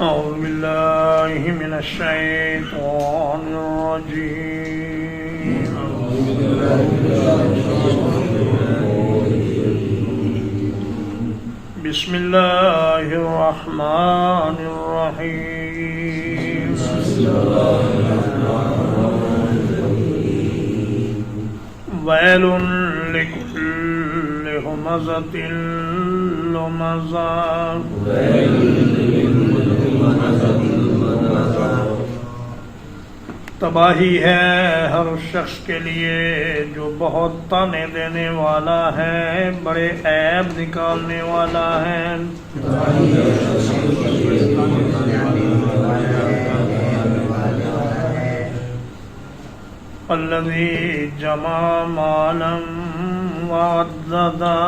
أعوذ بالله من الشيطان الرجيم بسم الله الرحمن الرحيم ويل لكل همزة لمزة تباہی ہے ہر شخص کے لیے جو بہت تانے دینے والا ہے، بڑے عیب نکالنے والا ہے۔ الذی جمع مالا وعددا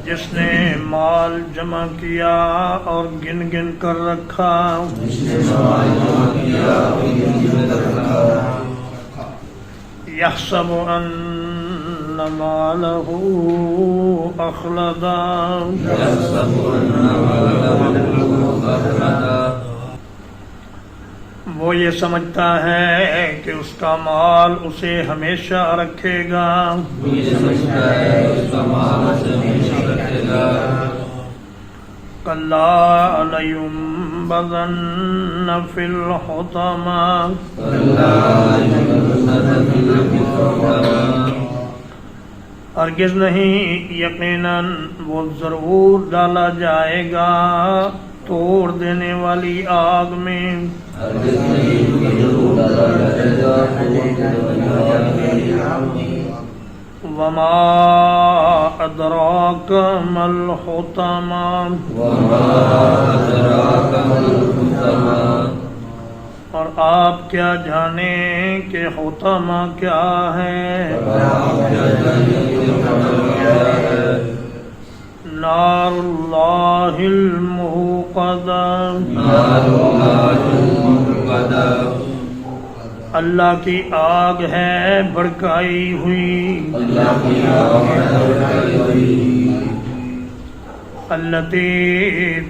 جس نے مال جمع کیا اور گن گن کر رکھا۔ یحسب ان مالہ اخلدا وہ یہ سمجھتا ہے کہ اس کا مال اسے ہمیشہ رکھے گا۔ کلا لینبذن فی الحطمہ ہرگز نہیں، یقیناً وہ ضرور ڈالا جائے گا توڑ دینے والی آگ میں۔ وما ادراک ما الحطمہ اور آپ کیا جانیں کہ حطمہ کیا ہے؟ نار اللہ الموقدہ اللہ کی آگ ہے بھڑکائی ہوئی۔ التی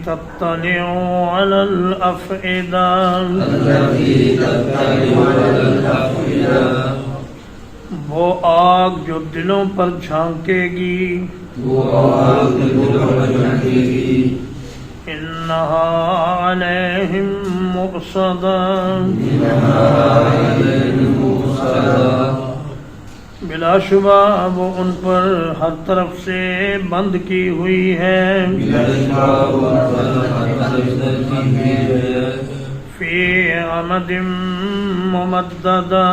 تطلع علی الافئدہ وہ آگ جو دلوں پر جھانکے گی۔ انہا علیہم مؤصدہ بلا شبہ وہ ان پر ہر طرف سے بند کی ہوئی ہے۔ فی عمد ممددہ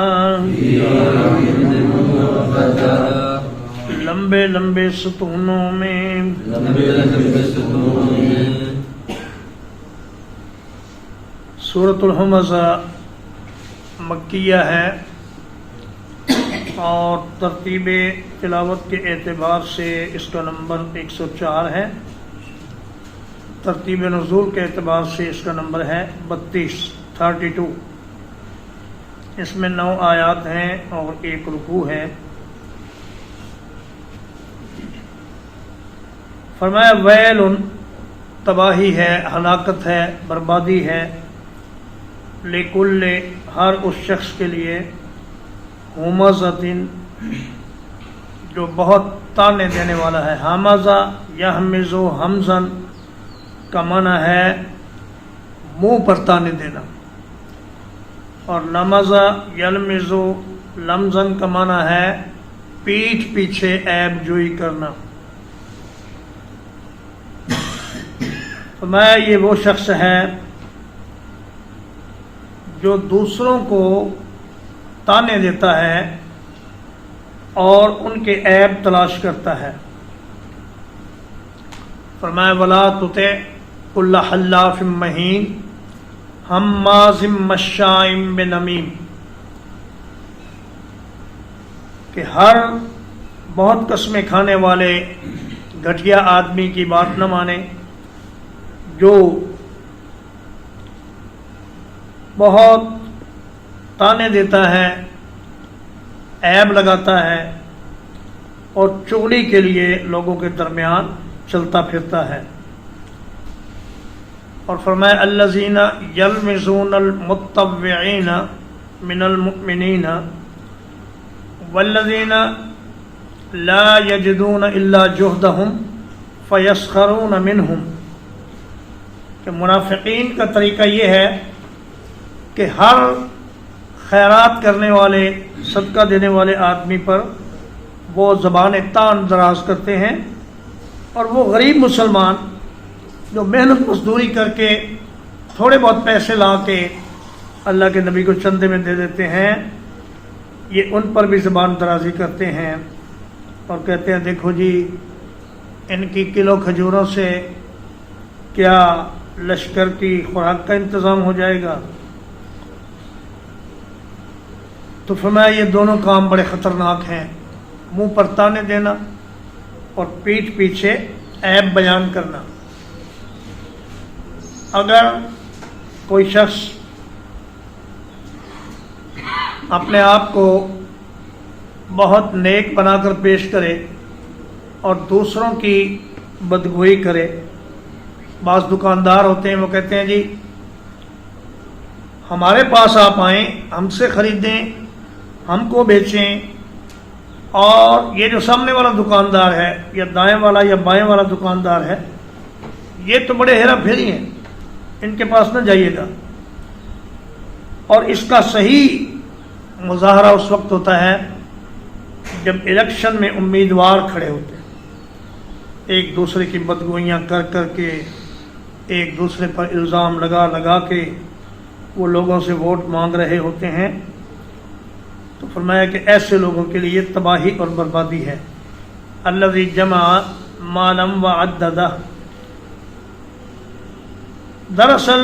لمبے لمبے ستونوں میں۔ سورۃ الہمزہ مکیہ ہے اور ترتیب تلاوت کے اعتبار سے اس کا نمبر 104 ہے، ترتیب نزول کے اعتبار سے اس کا نمبر ہے 32۔ اس میں 9 آیات ہیں اور 1 رکوع ہے۔ فرمایا ویل تباہی ہے، ہلاکت ہے، بربادی ہے، لکل ہر اس شخص کے لیے، ہمزۃ جو بہت تانے دینے والا ہے۔ ہمزہ یہمز ہمزن کا معنی ہے منہ پر تانے دینا، اور لمزہ یلمز لمزن کا معنی ہے پیٹھ پیچھے عیب جوئی کرنا۔ فرمایا یہ وہ شخص ہے جو دوسروں کو تانے دیتا ہے اور ان کے عیب تلاش کرتا ہے۔ فرمایا ولا تطع کل حلاف مہین ہماز مشاء بنمیم کہ ہر بہت قسمیں کھانے والے گھٹیا آدمی کی بات نہ مانے، جو بہت تانے دیتا ہے، عیب لگاتا ہے اور چغلی کے لیے لوگوں کے درمیان چلتا پھرتا ہے۔ اور فرمایا الذین یلمزون المتطوعین من المؤمنین والذین لا یجدون الا جہدہم فیسخرون منہم، کہ منافقین کا طریقہ یہ ہے کہ ہر خیرات کرنے والے، صدقہ دینے والے آدمی پر وہ زبان تان دراز کرتے ہیں، اور وہ غریب مسلمان جو محنت مزدوری کر کے تھوڑے بہت پیسے لا کے اللہ کے نبی کو چندے میں دے دیتے ہیں، یہ ان پر بھی زبان درازی کرتے ہیں اور کہتے ہیں دیکھو جی ان کی کلو کھجوروں سے کیا لشکر کی خوراک کا انتظام ہو جائے گا۔ تو فرمایا یہ دونوں کام بڑے خطرناک ہیں، منہ پر تانے دینا اور پیٹھ پیچھے عیب بیان کرنا۔ اگر کوئی شخص اپنے آپ کو بہت نیک بنا کر پیش کرے اور دوسروں کی بدگوئی کرے، بعض دکاندار ہوتے ہیں وہ کہتے ہیں جی ہمارے پاس آپ آئیں، ہم سے خریدیں، ہم کو بیچیں، اور یہ جو سامنے والا دکاندار ہے یا دائیں والا یا بائیں والا دکاندار ہے یہ تو بڑے ہیرا پھیری ہیں، ان کے پاس نہ جائیے گا۔ اور اس کا صحیح مظاہرہ اس وقت ہوتا ہے جب الیکشن میں امیدوار کھڑے ہوتے ہیں، ایک دوسرے کی بدگوئیاں کر کر کے، ایک دوسرے پر الزام لگا لگا کے وہ لوگوں سے ووٹ مانگ رہے ہوتے ہیں۔ تو فرمایا کہ ایسے لوگوں کے لیے تباہی اور بربادی ہے۔ الذی جمع مالا وعددہ، دراصل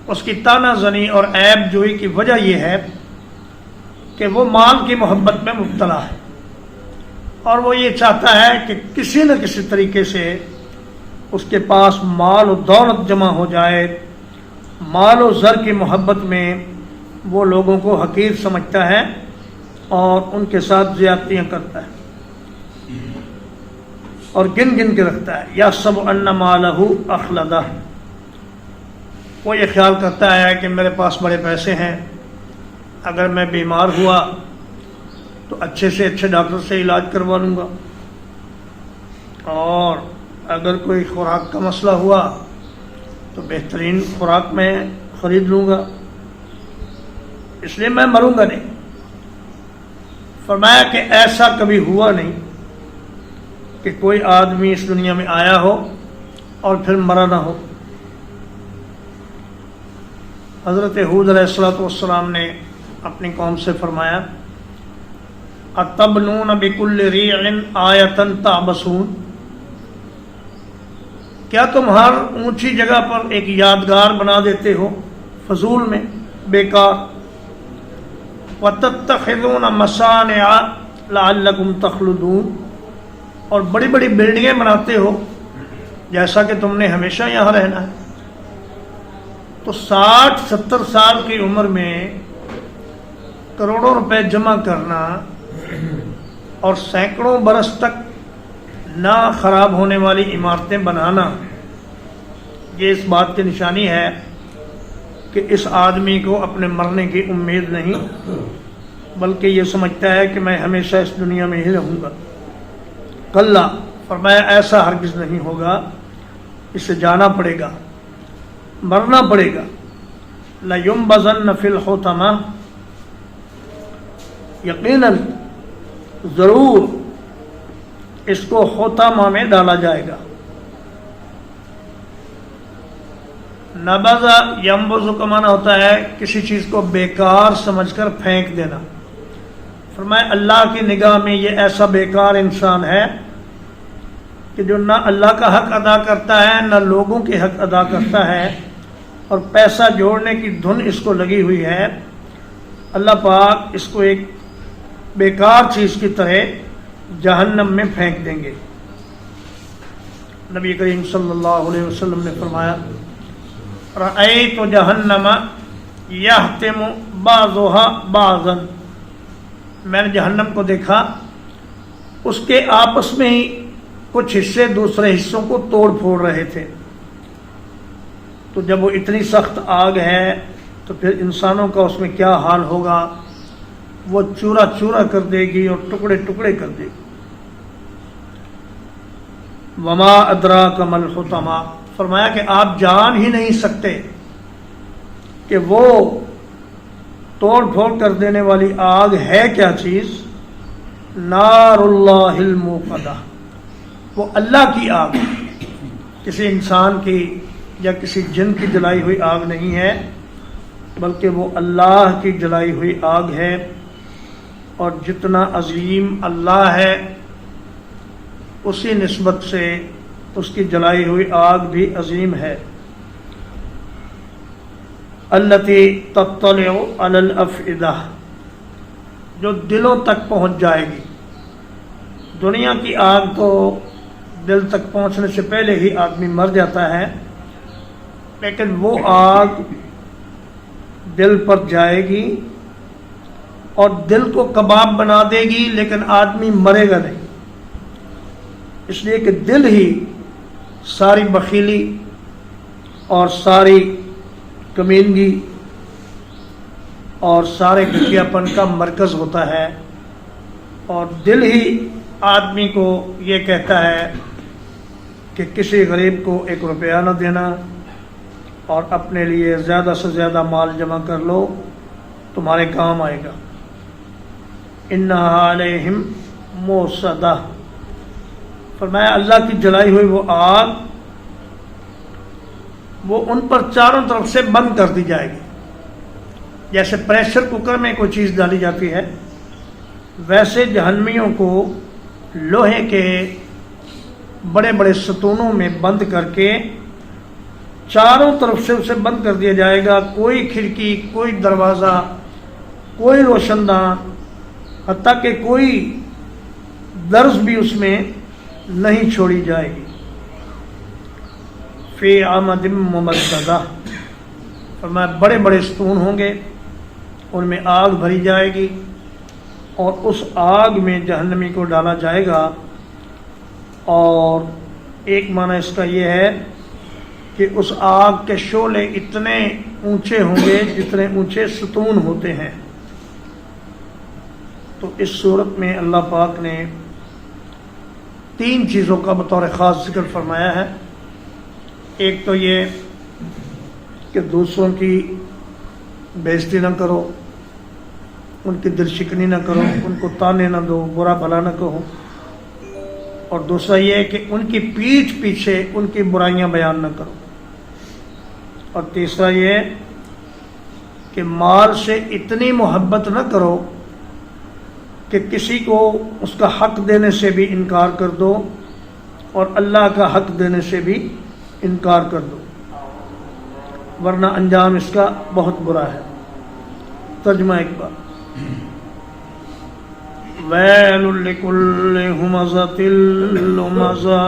اس کی تانا زنی اور عیب جوئی کی وجہ یہ ہے کہ وہ مال کی محبت میں مبتلا ہے، اور وہ یہ چاہتا ہے کہ کسی نہ کسی طریقے سے اس کے پاس مال و دولت جمع ہو جائے۔ مال و زر کی محبت میں وہ لوگوں کو حقیر سمجھتا ہے اور ان کے ساتھ زیادتیاں کرتا ہے اور گن گن کے رکھتا ہے۔ یحسب ان مالہ اخلدہ، وہ یہ خیال کرتا ہے کہ میرے پاس بڑے پیسے ہیں، اگر میں بیمار ہوا تو اچھے سے اچھے ڈاکٹر سے علاج کروا لوں گا، اور اگر کوئی خوراک کا مسئلہ ہوا تو بہترین خوراک میں خرید لوں گا، اس لیے میں مروں گا نہیں۔ فرمایا کہ ایسا کبھی ہوا نہیں کہ کوئی آدمی اس دنیا میں آیا ہو اور پھر مرا نہ ہو۔ حضرت ہود علیہ السلام نے اپنی قوم سے فرمایا اتبنون بکل ریع آیۃ تعبثون، کیا تم ہر اونچی جگہ پر ایک یادگار بنا دیتے ہو فضول میں، بیکار؟ وَتَتَّخِذُونَ مَصَانِعَ لَعَلَّكُمْ تَخْلُدُونَ، اور بڑی بڑی بلڈنگیں بناتے ہو جیسا کہ تم نے ہمیشہ یہاں رہنا ہے۔ تو 60-70 سال کی عمر میں کروڑوں روپے جمع کرنا اور سینکڑوں برس تک نہ خراب ہونے والی عمارتیں بنانا، یہ اس بات کی نشانی ہے کہ اس آدمی کو اپنے مرنے کی امید نہیں، بلکہ یہ سمجھتا ہے کہ میں ہمیشہ اس دنیا میں ہی رہوں گا۔ کلا، فرمایا ایسا ہرگز نہیں ہوگا، اسے جانا پڑے گا، مرنا پڑے گا۔ لَيُنبَذَنَّ فِي الْحُطَمَةِ، یقیناً ضرور اس کو حطمہ میں ڈالا جائے گا۔ نبذ ینبذ کا معنی ہوتا ہے کسی چیز کو بیکار سمجھ کر پھینک دینا۔ فرمایا اللہ کی نگاہ میں یہ ایسا بیکار انسان ہے کہ جو نہ اللہ کا حق ادا کرتا ہے نہ لوگوں کے حق ادا کرتا ہے، اور پیسہ جوڑنے کی دھن اس کو لگی ہوئی ہے۔ اللہ پاک اس کو ایک بیکار چیز کی طرح جہنم میں پھینک دیں گے۔ نبی کریم صلی اللہ علیہ وسلم نے فرمایا رأیت جہنم یحتم بعضها بعضا، میں نے جہنم کو دیکھا اس کے آپس میں ہی کچھ حصے دوسرے حصوں کو توڑ پھوڑ رہے تھے. تو جب وہ اتنی سخت آگ ہے تو پھر انسانوں کا اس میں کیا حال ہوگا. وہ چورا چورا کر دے گی اور ٹکڑے ٹکڑے کر دے گی. وما ادراک ما الحطمہ، فرمایا کہ آپ جان ہی نہیں سکتے کہ وہ توڑ پھوڑ کر دینے والی آگ ہے کیا چیز. نار اللہ الموقدہ، وہ اللہ کی آگ، کسی انسان کی یا کسی جن کی جلائی ہوئی آگ نہیں ہے، بلکہ وہ اللہ کی جلائی ہوئی آگ ہے. اور جتنا عظیم اللہ ہے اسی نسبت سے اس کی جلائی ہوئی آگ بھی عظیم ہے. التی تطلع علی الافئدہ، جو دلوں تک پہنچ جائے گی. دنیا کی آگ تو دل تک پہنچنے سے پہلے ہی آدمی مر جاتا ہے، لیکن وہ آگ دل پر جائے گی اور دل کو کباب بنا دے گی، لیکن آدمی مرے گا نہیں. اس لیے کہ دل ہی ساری بخیلی اور ساری کمینگی اور سارے گھٹیا پن کا مرکز ہوتا ہے. اور دل ہی آدمی کو یہ کہتا ہے کہ کسی غریب کو 1 روپیہ نہ دینا اور اپنے لیے زیادہ سے زیادہ مال جمع کر لو، تمہارے کام آئے گا. انہا علیہم موصدہ، فرمایا اللہ کی جلائی ہوئی وہ آگ وہ ان پر چاروں طرف سے بند کر دی جائے گی. جیسے پریشر کوکر میں کوئی چیز ڈالی جاتی ہے، ویسے جہنمیوں کو لوہے کے بڑے بڑے ستونوں میں بند کر کے چاروں طرف سے اسے بند کر دیا جائے گا. کوئی کھڑکی، کوئی دروازہ، کوئی روشن دان، حتیٰ کہ کوئی درز بھی اس میں نہیں چھوڑی جائے گی. فی عمد ممددہ، فرمایا بڑے بڑے ستون ہوں گے، ان میں آگ بھری جائے گی اور اس آگ میں جہنمی کو ڈالا جائے گا. اور ایک معنی اس کا یہ ہے کہ اس آگ کے شعلے اتنے اونچے ہوں گے جتنے اونچے ستون ہوتے ہیں. تو اس صورت میں اللہ پاک نے 3 چیزوں کا بطور خاص ذکر فرمایا ہے. ایک تو یہ کہ دوسروں کی بےزتی نہ کرو، ان کی دل شکنی نہ کرو، ان کو تانے نہ دو، برا بھلا نہ کہو. اور دوسرا یہ کہ ان کی پیٹھ پیچھے ان کی برائیاں بیان نہ کرو. اور تیسرا یہ کہ مال سے اتنی محبت نہ کرو کہ کسی کو اس کا حق دینے سے بھی انکار کر دو اور اللہ کا حق دینے سے بھی انکار کر دو، ورنہ انجام اس کا بہت برا ہے. ترجمہ ایک بار، ویل لکل ہمزۃ لمزہ،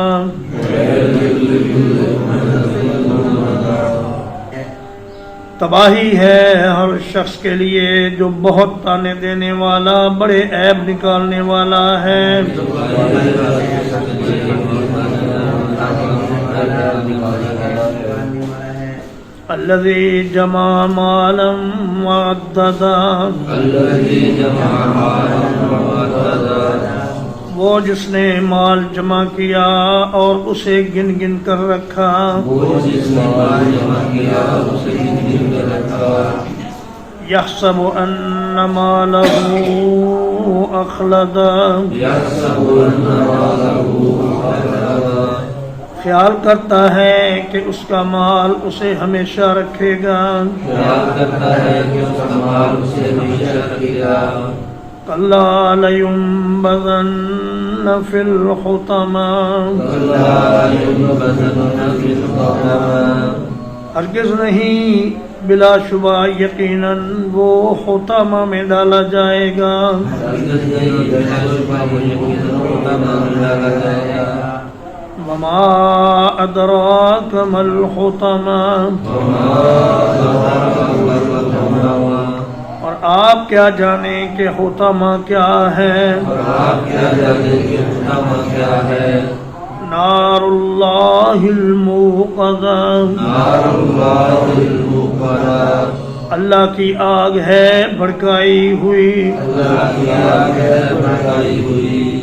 تباہی ہے ہر شخص کے لیے جو بہت تانے دینے والا، بڑے عیب نکالنے والا ہے. الذی جمع مالا وعددا، وہ جس نے مال جمع کیا اور اسے گن گن کر رکھا. یحسب ان مالہ اخلدا، خیال کرتا ہے کہ اس کا مال اسے ہمیشہ رکھے گا. کلا لینبذن فی الحطمہ، ہرگز نہیں، بلا شبہ یقیناً وہ حطمہ میں ڈالا جائے گا. وما ادراک ما الحطمہ، اور آپ کیا جانیں کہ حطمہ کیا ہے. نار اللہ الموقدہ نار اللہ الموقدہ اللہ کی آگ ہے بھڑکائی ہوئی اللہ کی آگ ہے بھڑکائی ہوئی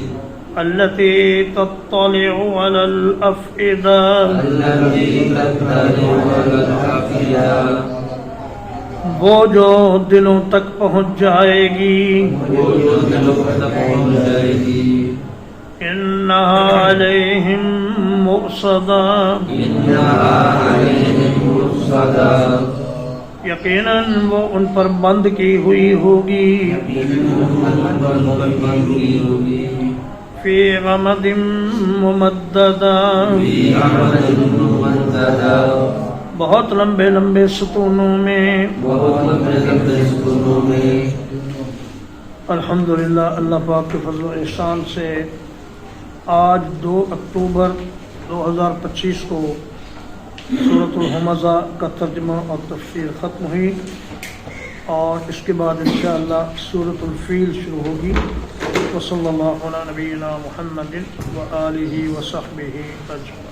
التی تطلع علی الافئدہ الذی تطلع علی الافئدہ وہ جو دلوں تک پہنچ جائے گی وہ جو دلوں تک پہنچ جائے گی انہا علیہم مؤصدہ انہا علیہم مؤصدہ یقیناً وہ ان پر بند کی ہوئی ہوگی فی غمد ممددہ بہت لمبے لمبے ستونوں میں الحمدللہ اللہ پاک کے فضل و احسان سے آج 2 اکتوبر 2025 کو سورۃ الہمزہ کا ترجمہ اور تفسیر ختم ہوئی اور اس کے بعد انشاءاللہ سورۃ الفیل شروع ہوگی وصلی اللہ علی نبینا محمد وآلہ وصحبہ اجمعین